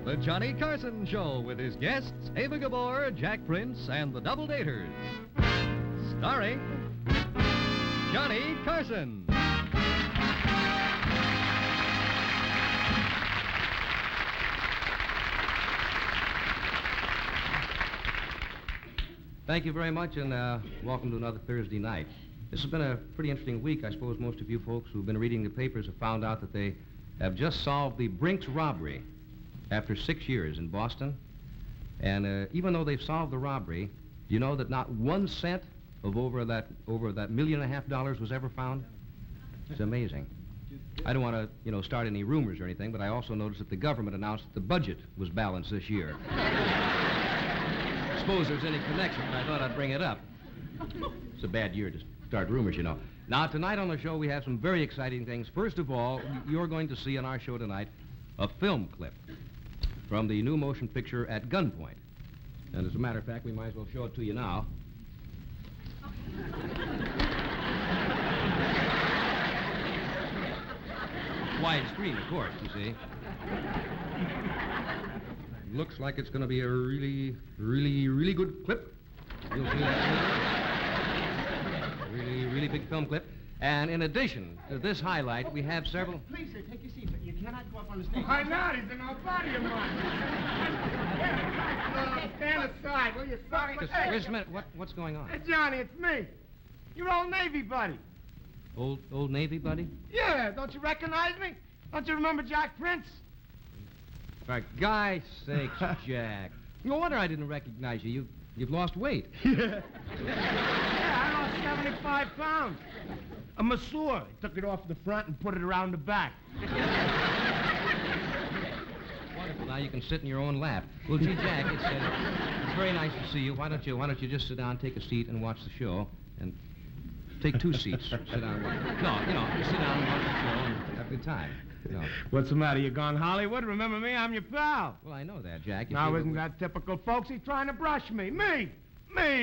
The Johnny Carson Show with his guests, Eva Gabor, Jack Prince, and the Double Daters. Starring Johnny Carson. Thank you very much, and welcome to another Thursday night. This has been a pretty interesting week. I suppose most of you folks who've been reading the papers have found out that they have just solved the Brinks robbery after 6 years in Boston. And even though they've solved the robbery, you know that not 1 cent of over that $1.5 million was ever found? It's amazing. I don't want to, start any rumors or anything, but I also noticed that the government announced that the budget was balanced this year. I suppose there's any connection, but I thought I'd bring it up. It's a bad year to start rumors, you know. Now, tonight on the show, we have some very exciting things. First of all, you're going to see on our show tonight a film clip from the new motion picture At Gunpoint. And as a matter of fact, we might as well show it to you now. Widescreen, of course, you see. Looks like it's going to be a really, really, really good clip. You'll see that. Really, really big film clip. And in addition to this highlight, we have several... Please, sir, take your seat. You cannot go up on the stage. Why not? He's an old buddy of mine. Stand aside, will you? Sorry. Just a minute. What's going on? Hey, Johnny, it's me. Your old Navy buddy. Old Navy buddy? Yeah, don't you recognize me? Don't you remember Jack Prince? For Guy's sakes, Jack. No wonder I didn't recognize you. You've lost weight. Yeah, I lost 75 pounds. A masseur took it off the front and put it around the back. Wonderful. Now you can sit in your own lap. Well, gee, Jack, it's very nice to see you. Why don't you just sit down, take a seat, and watch the show, and take 2 seats. Sit down and watch. No, sit down and watch the show and have a good time. No. What's the matter? You gone Hollywood? Remember me? I'm your pal. Well, I know that, Jack. Now, isn't that typical, folks? He's trying to brush me. Me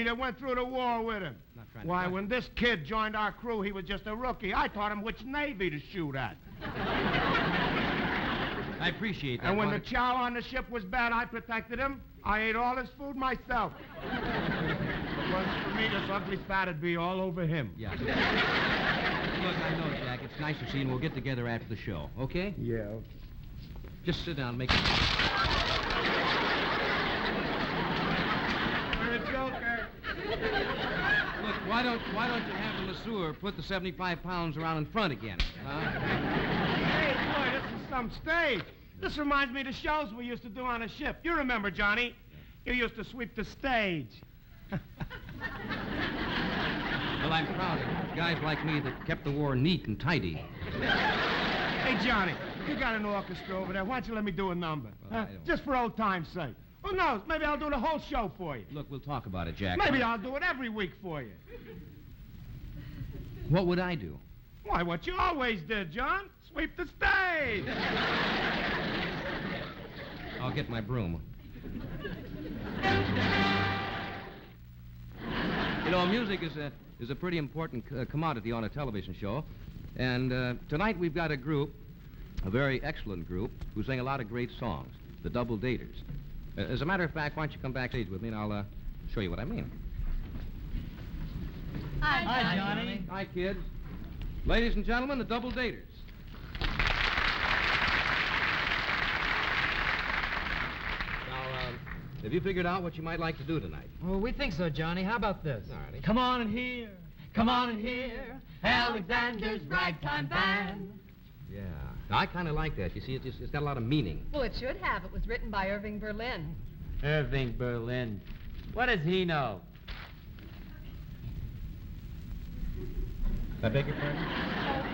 that went through the war with him. Why, when this kid joined our crew, he was just a rookie. I taught him which Navy to shoot at. I appreciate that. And when the chow on the ship was bad, I protected him. I ate all his food myself. If it wasn't for me, this ugly fat'd be all over him. Yeah. Look, I know, Jack. It's nice to see you, and we'll get together after the show, okay? Yeah, okay. Just sit down and make it... You're a joker. Look, why don't you have the masseur put the 75 pounds around in front again, huh? Hey, boy, this is some stage. This reminds me of the shows we used to do on a ship. You remember, Johnny? You used to sweep the stage. Well, I'm proud of guys like me that kept the war neat and tidy. Hey, Johnny, you got an orchestra over there. Why don't you let me do a number? Well, Just for old time's sake. Who knows? Maybe I'll do the whole show for you. Look, we'll talk about it, Jack. Maybe I'll do it every week for you. What would I do? Why, what you always did, John. Sweep the stage. I'll get my broom. You know, music is a pretty important commodity on a television show. And tonight we've got a group, a very excellent group, who sing a lot of great songs, the Double Daters. As a matter of fact, why don't you come backstage with me and I'll show you what I mean. Hi, Johnny. Hi, kids. Ladies and gentlemen, the Double Daters. Now, have you figured out what you might like to do tonight? Well, we think so, Johnny. How about this? All righty. Come on and hear, come on and hear Alexander's Ragtime Band. Yeah. Now, I kind of like that. You see, it's got a lot of meaning. Well, it should have. It was written by Irving Berlin. Irving Berlin. What does he know? I beg your pardon? Oh,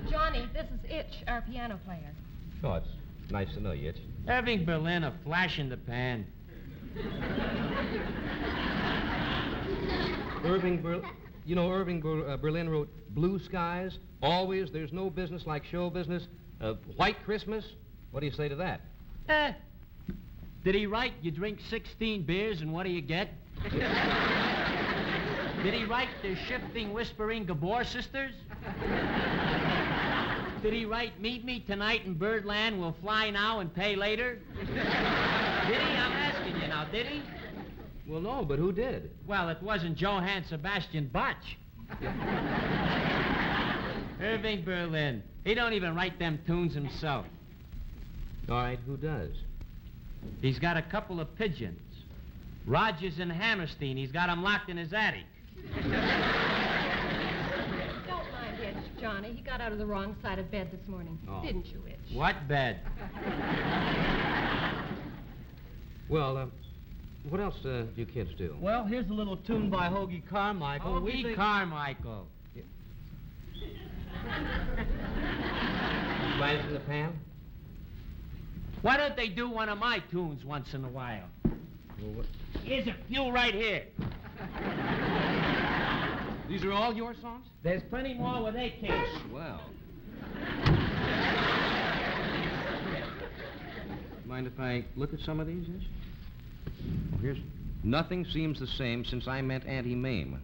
Johnny, this is Itch, our piano player. Oh, it's nice to know you, Itch. Irving Berlin, a flash in the pan. Irving Berlin wrote Blue Skies, Always, There's No Business Like Show Business, White Christmas. What do you say to that? Did he write, you drink 16 beers and what do you get? Did he write the shifting, whispering Gabor sisters? Did he write, meet me tonight in Birdland, we'll fly now and pay later? Did he? I'm asking you now, did he? Well, no, but who did? Well, it wasn't Johann Sebastian Bach. Irving Berlin. He don't even write them tunes himself. All right, who does? He's got a couple of pigeons. Rogers and Hammerstein. He's got them locked in his attic. Don't mind Itch, Johnny. He got out of the wrong side of bed this morning. Oh. Didn't you, Itch? What bed? Well, what else do you kids do? Well, here's a little tune by Hoagie Carmichael. Hoagie Carmichael. Flies in the pan? Why don't they do one of my tunes once in a while? Well, what? Here's a few right here. These are all your songs? There's plenty more where they came. Swell. Mind if I look at some of these? Yes? Well, here's... Nothing seems the same since I met Auntie Mame.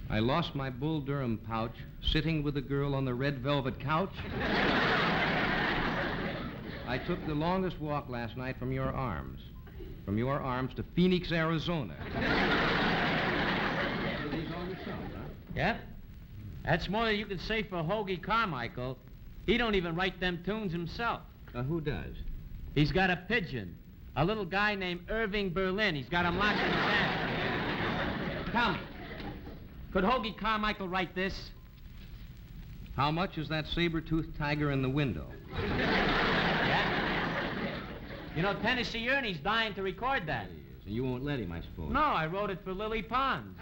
I lost my Bull Durham pouch sitting with a girl on the red velvet couch. I took the longest walk last night from your arms to Phoenix, Arizona. Are these all yourself, huh? Yep. That's more than you can say for Hoagie Carmichael. He don't even write them tunes himself. Who does? He's got a pigeon. A little guy named Irving Berlin. He's got him locked in his attic. Tell me, could Hoagie Carmichael write this? How much is that saber-toothed tiger in the window? Yeah? You know, Tennessee Ernie's dying to record that. And you won't let him, I suppose. No, I wrote it for Lily Pons.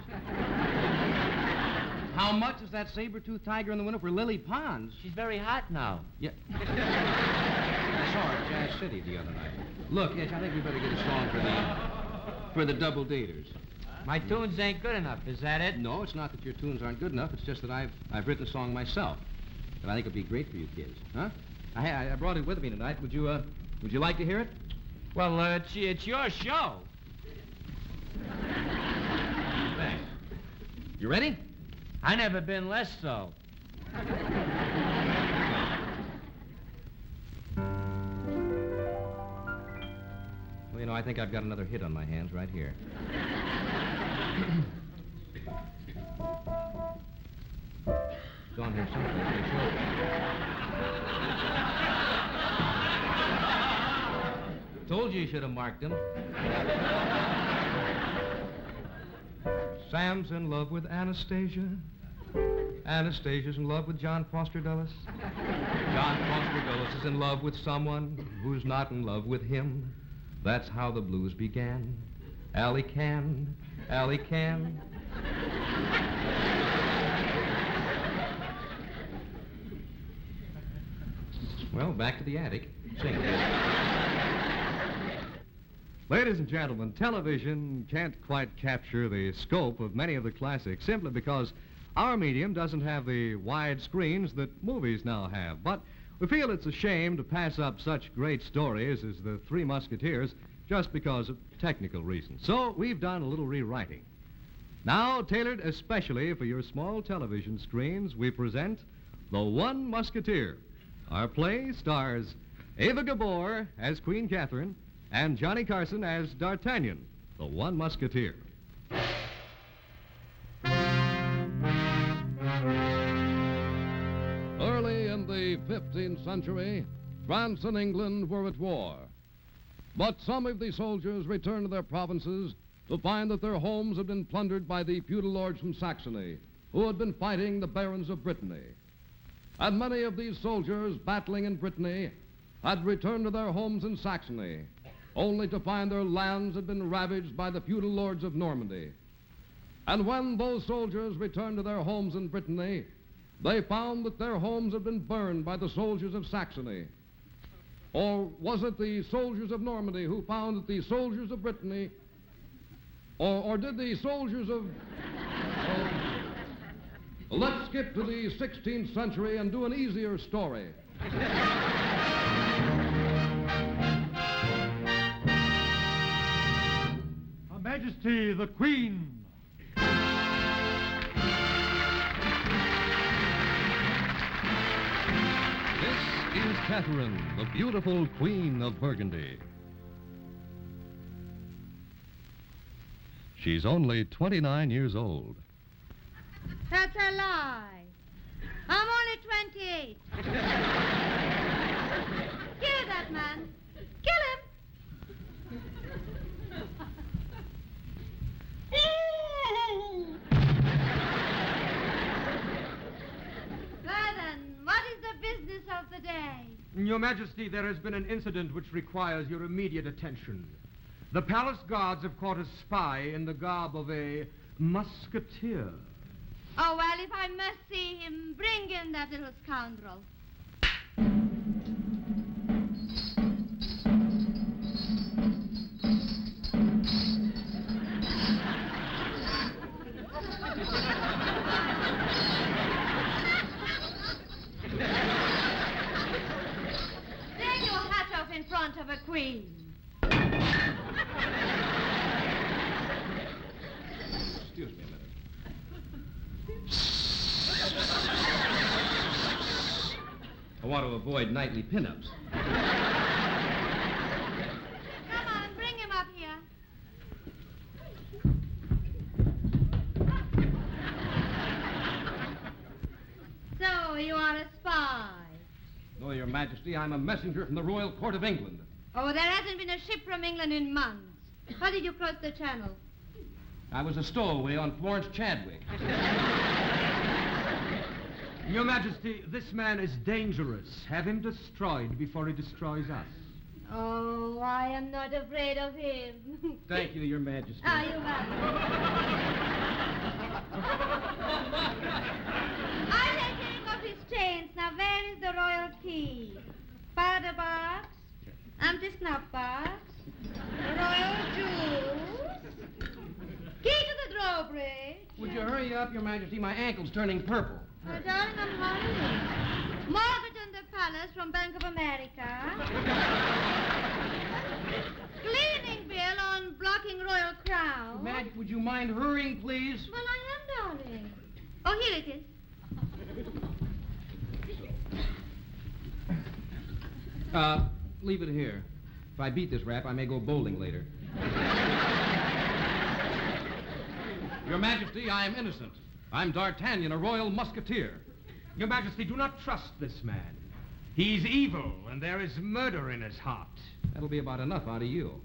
How much is that saber-toothed tiger in the window for Lily Pons? She's very hot now. Yeah. I saw her at Jazz City the other night. Look, Itch, I think we better get a song for the double daters. My tunes ain't good enough, is that it? No, it's not that your tunes aren't good enough. It's just that I've written a song myself that I think would be great for you kids. Huh? I brought it with me tonight. Would you like to hear it? Well, it's your show. Thanks. You ready? I never been less so. Well, you know, I think I've got another hit on my hands right here. It's on here someplace. They show it. Told you should have marked him. Sam's in love with Anastasia. Anastasia's in love with John Foster Dulles. John Foster Dulles is in love with someone who's not in love with him. That's how the blues began. Allie can. Well, back to the attic. Sing. Ladies and gentlemen, television can't quite capture the scope of many of the classics simply because our medium doesn't have the wide screens that movies now have. But we feel it's a shame to pass up such great stories as The Three Musketeers just because of technical reasons. So we've done a little rewriting. Now, tailored especially for your small television screens, we present The One Musketeer. Our play stars Eva Gabor as Queen Catherine and Johnny Carson as D'Artagnan, the One Musketeer. Early in the 15th century, France and England were at war. But some of the soldiers returned to their provinces to find that their homes had been plundered by the feudal lords from Saxony, who had been fighting the barons of Brittany. And many of these soldiers battling in Brittany had returned to their homes in Saxony, only to find their lands had been ravaged by the feudal lords of Normandy. And when those soldiers returned to their homes in Brittany, they found that their homes had been burned by the soldiers of Saxony. Or was it the soldiers of Normandy who found that the soldiers of Brittany, or did the soldiers of... Let's skip to the 16th century and do an easier story. Her Majesty, the Queen. is Catherine, the beautiful Queen of Burgundy. She's only 29 years old. That's a lie. I'm only 28. Kill that man. Kill him. Well then, what is the business of the day? Your Majesty, there has been an incident which requires your immediate attention. The palace guards have caught a spy in the garb of a musketeer. Oh, well, if I must see him, bring in that little scoundrel. Take your hat off in front of a queen. Excuse me a minute. I want to avoid nightly pinups. Come on, bring him up here. So, you are a spy. No, Your Majesty, I'm a messenger from the Royal Court of England. Oh, there hasn't been a ship from England in months. How did you cross the channel? I was a stowaway on Florence Chadwick. Your Majesty, this man is dangerous. Have him destroyed before he destroys us. Oh, I am not afraid of him. Thank you, Your Majesty. Ah, you welcome. I'll take care of his chains. Now, where is the royal key? Powder box, empty snuff box, royal jewels, key to the drawbridge. Would you hurry up, Your Majesty? My ankle's turning purple. Oh, darling, I'm hungry. Mortgage on the palace from Bank of America. Cleaning bill on blocking Royal Crown. Madge, would you mind hurrying, please? Well, I am, darling. Oh, here it is. Leave it here. If I beat this rap, I may go bowling later. Your Majesty, I am innocent. I'm D'Artagnan, a royal musketeer. Your Majesty, do not trust this man. He's evil, and there is murder in his heart. That'll be about enough out of you.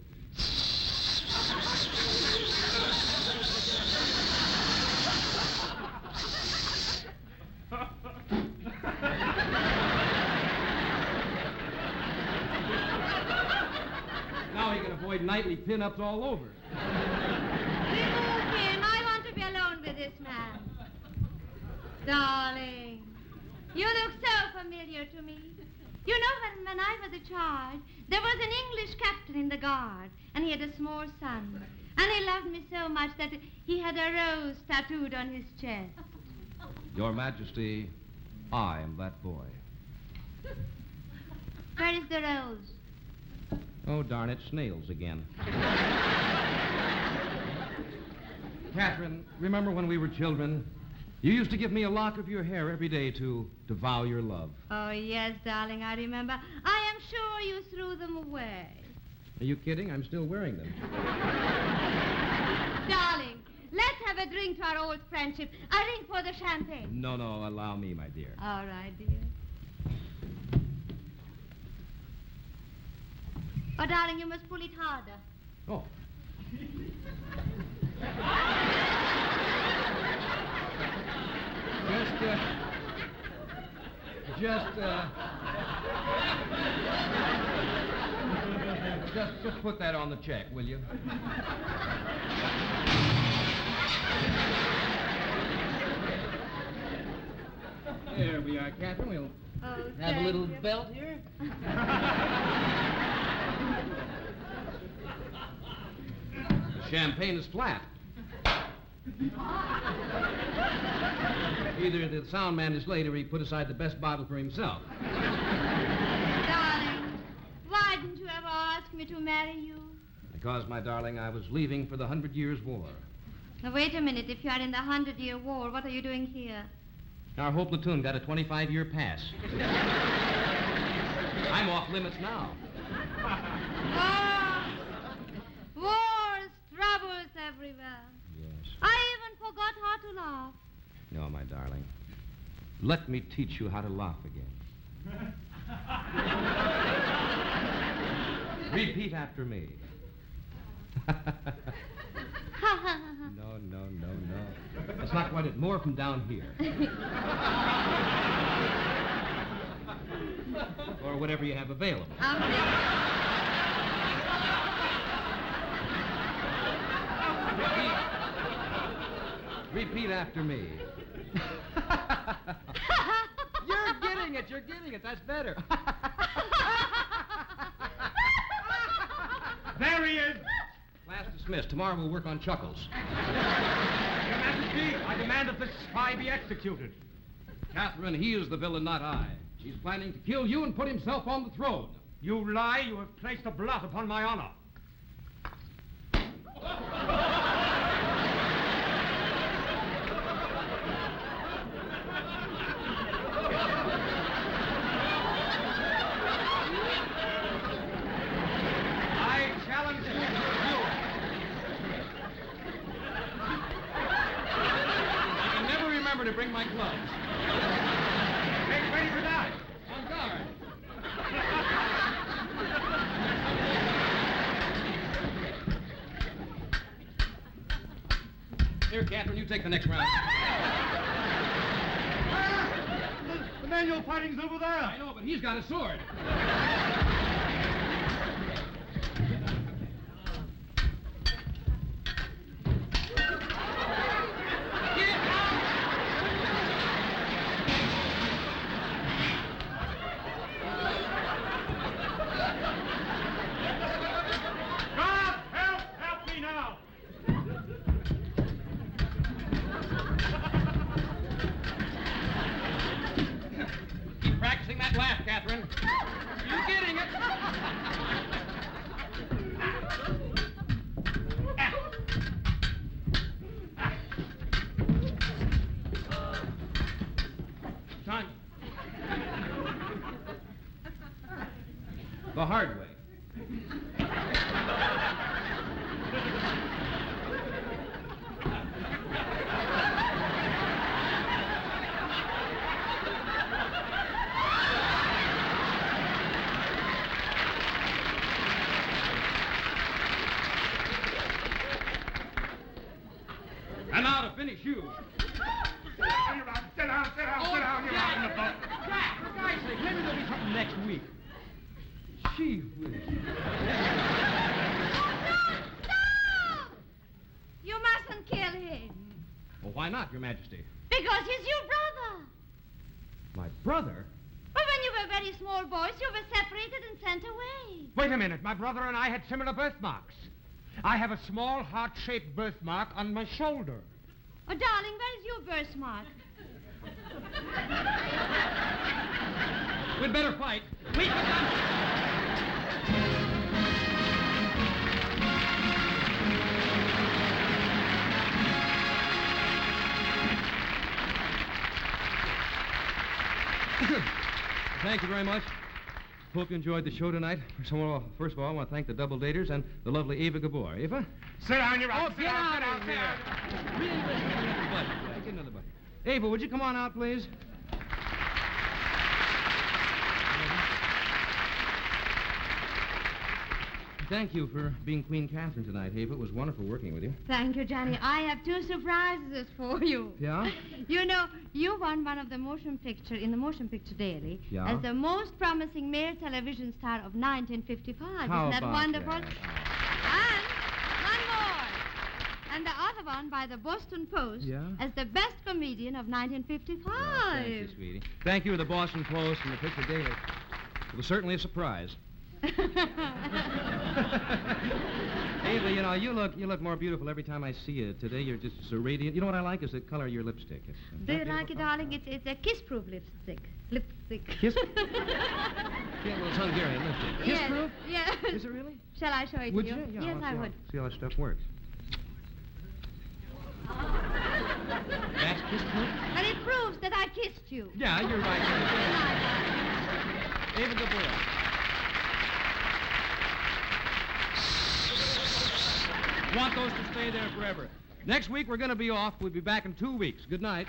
Now he can avoid nightly pin-ups all over. Remove him. I want to be alone with this man. Darling, you look so familiar to me. You know, when I was a child, there was an English captain in the guard, and he had a small son. And he loved me so much that he had a rose tattooed on his chest. Your Majesty, I am that boy. Where is the rose? Oh, darn it, snails again. Catherine, remember when we were children? You used to give me a lock of your hair every day to vow your love. Oh, yes, darling, I remember. I am sure you threw them away. Are you kidding? I'm still wearing them. Darling, let's have a drink to our old friendship. A drink for the champagne. No, allow me, my dear. All right, dear. Oh, darling, you must pull it harder. Oh. Just put that on the check, will you? There we are, Catherine. We'll have a little belt here. Champagne is flat. Either the sound man is late or he put aside the best bottle for himself. Darling, why didn't you ever ask me to marry you? Because, my darling, I was leaving for the 100 Years' War. Now, wait a minute. If you are in the 100-Year War, what are you doing here? Our whole platoon got a 25-year pass. I'm off limits now. Wars, troubles everywhere. Yes. I even forgot how to laugh. No, my darling. Let me teach you how to laugh again. Repeat after me. No. That's not quite it. More from down here. Or whatever you have available. Repeat after me. You're getting it. That's better. There he is. Class dismissed. Tomorrow we'll work on chuckles. Your Majesty, I demand that this spy be executed. Catherine, he is the villain, not I. He's planning to kill you and put himself on the throne. You lie. You have placed a blot upon my honor. I challenge you to a duel. I can never remember to bring my gloves. Make ready for that. On guard. Here, Catherine, you take the next round. The manual fighting's over there. I know, but he's got a sword. God, help me now. Keep practicing that laugh, Catherine. You're getting it. Time. The hard way. And now to finish you. Sit down. You're out in the boat. Jack, for God's sake, maybe there'll be something next week. Gee whiz. Stop! You mustn't kill him. Well, why not, Your Majesty? Because he's your brother. My brother? But when you were very small boys, you were separated and sent away. Wait a minute. My brother and I had similar birthmarks. I have a small heart-shaped birthmark on my shoulder. Oh, darling, where's your birthmark? We'd better fight. We Thank you very much. Hope you enjoyed the show tonight. First of all, I want to thank the double daters and the lovely Eva Gabor. Eva? Sit down. You're out. Get out of here. Really, get another buddy. Get another buddy. Eva, would you come on out, please? Thank you for being Queen Catherine tonight, Eva. It was wonderful working with you. Thank you, Johnny. I have 2 surprises for you. Yeah? You know, you won one of the motion picture in the Motion Picture Daily as the most promising male television star of 1955. How Isn't that about wonderful? that? And one more. And the other one by the Boston Post as the best comedian of 1955. Oh, thank you, sweetie. Thank you to the Boston Post and the Picture Daily. It was certainly a surprise. Eva, you know, you look more beautiful every time I see you. Today you're just so radiant. You know what I like is the color of your lipstick. Do you like it, darling? It's a kiss-proof lipstick. Kiss? Yeah, well, it's Hungarian lipstick. Kiss-proof? Yes. Is it really? Shall I show it Would to you? you? Yeah, Yes, I would. See how that stuff works. That's kiss-proof? And it proves that I kissed you. Yeah, you're right. Good night, darling. Eva Gabor. Want those to stay there forever. Next week, we're going to be off. We'll be back in 2 weeks. Good night.